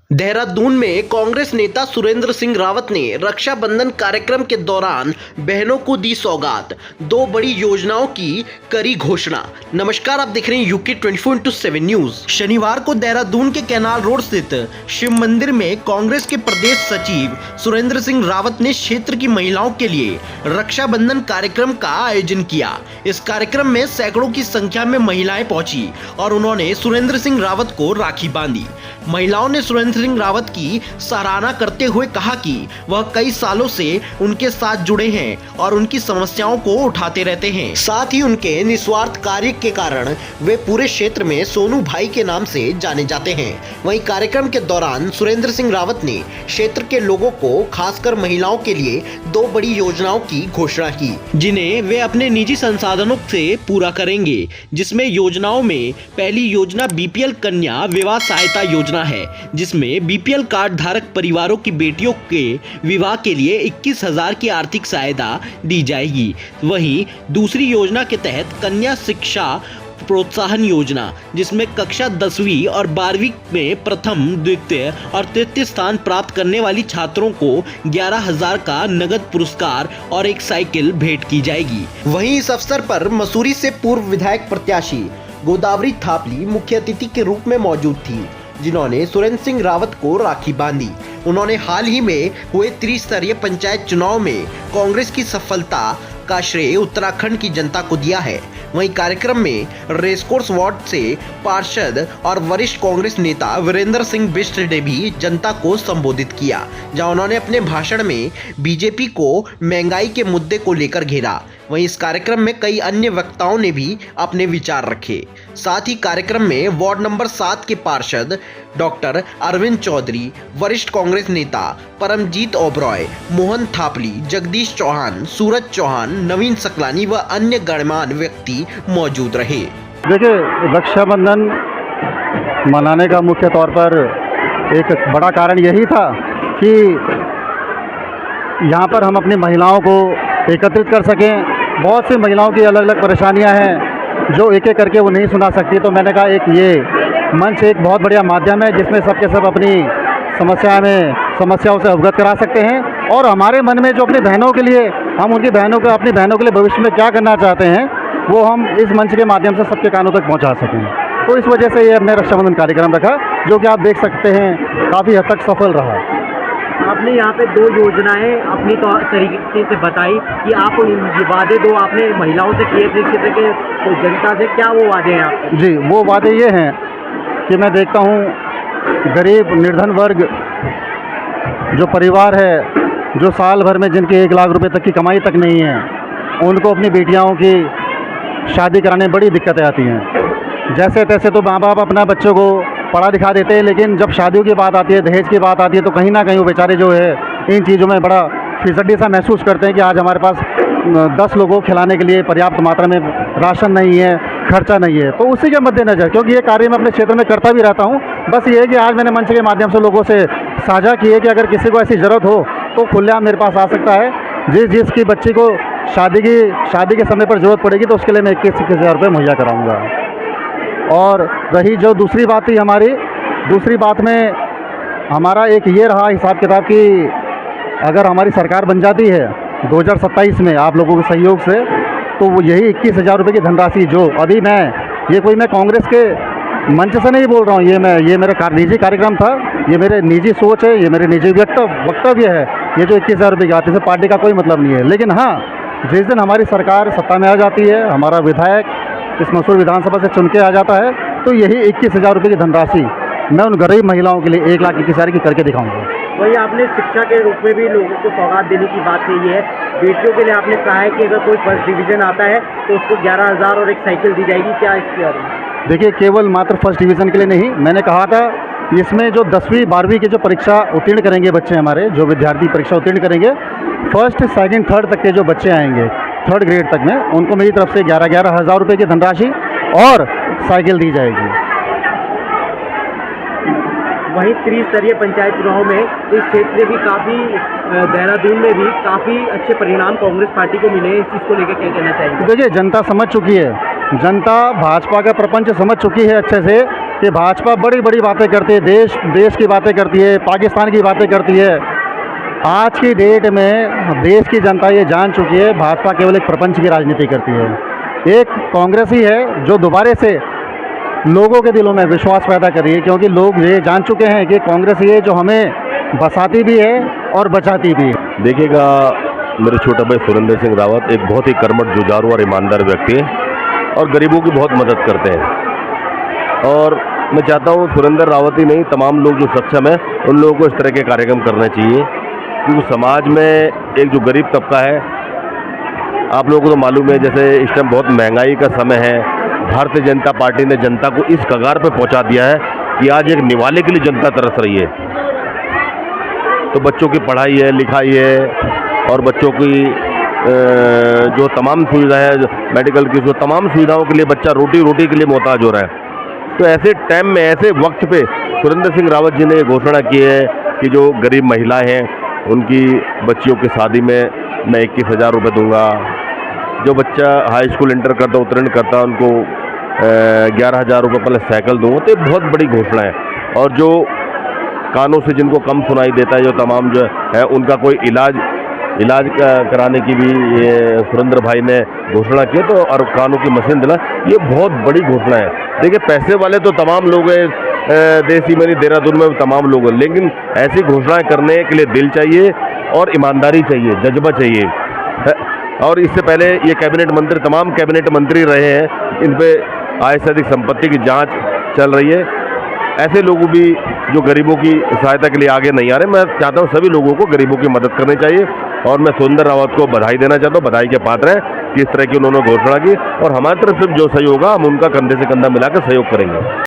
देहरादून में कांग्रेस नेता सुरेंद्र सिंह रावत ने रक्षाबंधन कार्यक्रम के दौरान बहनों को दी सौगात। दो बड़ी योजनाओं की करी घोषणा। नमस्कार, आप देख रहे हैं यूके 24/7 न्यूज। शनिवार को देहरादून के कैनाल रोड स्थित शिव मंदिर में कांग्रेस के प्रदेश सचिव सुरेंद्र सिंह रावत ने क्षेत्र की महिलाओं के लिए रक्षाबंधन कार्यक्रम का आयोजन किया। इस कार्यक्रम में सैकड़ों की संख्या में महिलाएं पहुंची और उन्होंने सुरेंद्र सिंह रावत को राखी बांधी। महिलाओं ने सुरेंद्र सिंह रावत की सराहना करते हुए कहा कि वह कई सालों से उनके साथ जुड़े हैं और उनकी समस्याओं को उठाते रहते हैं। साथ ही उनके निस्वार्थ कार्य के कारण वे पूरे क्षेत्र में सोनू भाई के नाम से जाने जाते हैं। वहीं कार्यक्रम के दौरान सुरेंद्र सिंह रावत ने क्षेत्र के लोगों को, खासकर महिलाओं के लिए दो बड़ी योजनाओं की घोषणा की, जिन्हें वे अपने निजी संसाधनों से पूरा करेंगे। जिसमें योजनाओं में पहली योजना बीपीएल कन्या विवाह सहायता योजना है, जिसमें बीपीएल कार्ड धारक परिवारों की बेटियों के विवाह के लिए 21,000 की आर्थिक सहायता दी जाएगी। वहीं दूसरी योजना के तहत कन्या शिक्षा प्रोत्साहन योजना, जिसमें कक्षा 10वीं और 12वीं में प्रथम, द्वितीय और तृतीय स्थान प्राप्त करने वाली छात्रों को 11,000 का नगद पुरस्कार और एक साइकिल भेंट की जाएगी। वहीं इस अवसर पर मसूरी से पूर्व विधायक प्रत्याशी गोदावरी थापली मुख्य अतिथि के रूप में मौजूद थी, जिन्होंने सुरेंद्र सिंह रावत को राखी बांधी। उन्होंने हाल ही में हुए त्रिस्तरीय पंचायत चुनाव में कांग्रेस की सफलता का श्रेय उत्तराखंड की जनता को दिया है। वहीं कार्यक्रम में रेसकोर्स वार्ड से पार्षद और वरिष्ठ कांग्रेस नेता वीरेंद्र सिंह बिष्ट ने भी जनता को संबोधित किया, जहां उन्होंने अपने भाषण में बीजेपी को महंगाई के मुद्दे को लेकर घेरा। वहीं इस कार्यक्रम में कई अन्य वक्ताओं ने भी अपने विचार रखे। साथ ही कार्यक्रम में वार्ड नंबर 7 के पार्षद डॉक्टर अरविंद चौधरी, वरिष्ठ कांग्रेस नेता परमजीत ओबरॉय, मोहन थापली, जगदीश चौहान, सूरज चौहान, नवीन सकलानी व अन्य गणमान्य व्यक्ति मौजूद रहे। देखिए, रक्षाबंधन मनाने का मुख्य तौर पर एक बड़ा कारण यही था कि यहाँ पर हम अपनी महिलाओं को एकत्रित कर सकें। बहुत सी महिलाओं की अलग अलग परेशानियाँ हैं जो एक एक करके वो नहीं सुना सकती, तो मैंने कहा एक ये मंच एक बहुत बढ़िया माध्यम है जिसमें सबके सब अपनी समस्याओं से अवगत करा सकते हैं। और हमारे मन में जो अपनी बहनों के लिए, हम उनकी बहनों को, अपनी बहनों के लिए भविष्य में क्या करना चाहते हैं, वो हम इस मंच के माध्यम से सबके कानों तक पहुंचा सकें। तो इस वजह से ये हमने रक्षाबंधन कार्यक्रम रखा, जो कि आप देख सकते हैं काफ़ी हद तक सफल रहा। आपने यहाँ पे दो योजनाएं अपनी तरीके से बताई कि आप वादे दो आपने महिलाओं से किए थे, क्षेत्र के तो जनता से, क्या वो वादे हैं आपके? जी, वो वादे ये हैं कि मैं देखता हूँ गरीब निर्धन वर्ग जो परिवार है, जो साल भर में जिनकी 1 लाख रुपए तक की कमाई तक नहीं है, उनको अपनी बेटियों की शादी कराने में बड़ी दिक्कतें आती हैं। जैसे तैसे तो माँ बाप अपना बच्चों को पढ़ा लिखा देते हैं, लेकिन जब शादियों की बात आती है, दहेज की बात आती है, तो कहीं ना कहीं वो बेचारे जो है इन चीज़ों में बड़ा फिसड्डी सा महसूस करते हैं कि आज हमारे पास 10 लोगों को खिलाने के लिए पर्याप्त मात्रा में राशन नहीं है, खर्चा नहीं है। तो उसी के मद्देनज़र, क्योंकि ये कार्य मैं अपने क्षेत्र में करता भी रहता हूँ, बस ये है कि आज मैंने मंच के माध्यम से लोगों से साझा किए कि अगर किसी को ऐसी ज़रूरत हो तो खुलेआम मेरे पास आ सकता है। जिसकी बच्ची को शादी के समय पर ज़रूरत पड़ेगी तो उसके लिए मैं 21,000 रुपये मुहैया कराऊँगा। और रही जो दूसरी बात थी हमारी, दूसरी बात में हमारा एक ये रहा हिसाब किताब कि अगर हमारी सरकार बन जाती है 2027 में आप लोगों के सहयोग से, तो वो यही 21,000 रुपये की धनराशि जो अभी मैं कांग्रेस के मंच से नहीं बोल रहा हूँ, ये मेरा निजी कार्यक्रम था, ये मेरे निजी सोच है, ये मेरे निजी वक्तव्य है। ये जो 21,000 रुपये की आती है, पार्टी का कोई मतलब नहीं है। लेकिन हाँ, जिस दिन हमारी सरकार सत्ता में आ जाती है, हमारा विधायक इस मसूर विधानसभा से चुन के आ जाता है, तो यही 21,000 रुपये की धनराशि मैं उन गरीब महिलाओं के लिए 1,21,000 की करके दिखाऊंगा। वही आपने शिक्षा के रूप में भी लोगों को सौगात देने की बात कही है। बेटियों के लिए आपने कहा है कि अगर कोई फर्स्ट डिवीज़न आता है तो उसको 11,000 और एक साइकिल दी जाएगी, क्या इसके बारे में? देखिए, केवल मात्र फर्स्ट डिवीज़न के लिए नहीं, मैंने कहा था इसमें जो 10वीं 12वीं की जो परीक्षा उत्तीर्ण करेंगे बच्चे, हमारे जो विद्यार्थी परीक्षा उत्तीर्ण करेंगे, फर्स्ट सेकंड थर्ड तक के जो बच्चे आएंगे, 3rd ग्रेड तक में, उनको मेरी तरफ से 11,000 रुपये की धनराशि और साइकिल दी जाएगी। वहीं त्रिस्तरीय पंचायत चुनाव में इस क्षेत्र में भी काफ़ी, देहरादून में भी काफ़ी अच्छे परिणाम कांग्रेस पार्टी को मिले। इस चीज़ को लेकर क्या कहना चाहेंगे? देखिए, जनता समझ चुकी है, जनता भाजपा का प्रपंच समझ चुकी है अच्छे से कि भाजपा बड़ी बड़ी बातें करती है, देश की बातें करती है, पाकिस्तान की बातें करती है। आज की डेट में देश की जनता ये जान चुकी है भाजपा केवल एक प्रपंच की राजनीति करती है। एक कांग्रेस ही है जो दोबारा से लोगों के दिलों में विश्वास पैदा कर रही है, क्योंकि लोग ये जान चुके हैं कि कांग्रेस ही है जो हमें बसाती भी है और बचाती भी है। देखिएगा, मेरे छोटे भाई सुरेंद्र सिंह रावत एक बहुत ही कर्मठ, जुझारू और ईमानदार व्यक्ति है और गरीबों की बहुत मदद करते हैं। और मैं चाहता हूँ सुरेंद्र रावत ही नहीं, तमाम लोग जो सक्षम हैं उन लोगों को इस तरह के कार्यक्रम करने चाहिए, क्योंकि समाज में एक जो गरीब तबका है, आप लोगों को तो मालूम है, जैसे इस टाइम बहुत महंगाई का समय है, भारतीय जनता पार्टी ने जनता को इस कगार पे पहुंचा दिया है कि आज एक निवाले के लिए जनता तरस रही है। तो बच्चों की पढ़ाई है, लिखाई है और बच्चों की जो तमाम सुविधाएं है, मेडिकल की जो तमाम सुविधाओं के लिए बच्चा रोटी के लिए मोहताज हो रहा है। तो ऐसे टाइम में, ऐसे वक्त पे सुरेंद्र सिंह रावत जी ने ये घोषणा की है कि जो गरीब महिलाएं हैं उनकी बच्चियों की शादी में मैं 21,000 रुपये दूंगा। जो बच्चा हाई स्कूल इंटर करता, उत्तीर्ण करता, उनको 11,000 रुपये पहले साइकिल दूंगा। तो ये बहुत बड़ी घोषणा है। और जो कानों से जिनको कम सुनाई देता है, जो तमाम जो है उनका कोई इलाज कराने की भी ये सुरेंद्र भाई ने घोषणा की। तो और कानों की मशीन दिला, ये बहुत बड़ी घोषणा है। देखिए, पैसे वाले तो तमाम लोग हैं, देसी मनी देहरादून में तमाम लोग हैं, लेकिन ऐसी घोषणाएं करने के लिए दिल चाहिए और ईमानदारी चाहिए, जज्बा चाहिए। और इससे पहले ये कैबिनेट मंत्री, तमाम कैबिनेट मंत्री रहे हैं, इन पे आय से अधिक संपत्ति की जांच चल रही है। ऐसे लोग भी जो गरीबों की सहायता के लिए आगे नहीं आ रहे, मैं चाहता हूँ सभी लोगों को गरीबों की मदद करनी चाहिए। और मैं सुरेंद्र रावत को बधाई देना चाहता हूँ, बधाई के पात्र हैं कि इस तरह की उन्होंने घोषणा की। और हमारी तरफ से जो सहयोग होगा हम उनका कंधे से कंधा मिलाकर सहयोग करेंगे।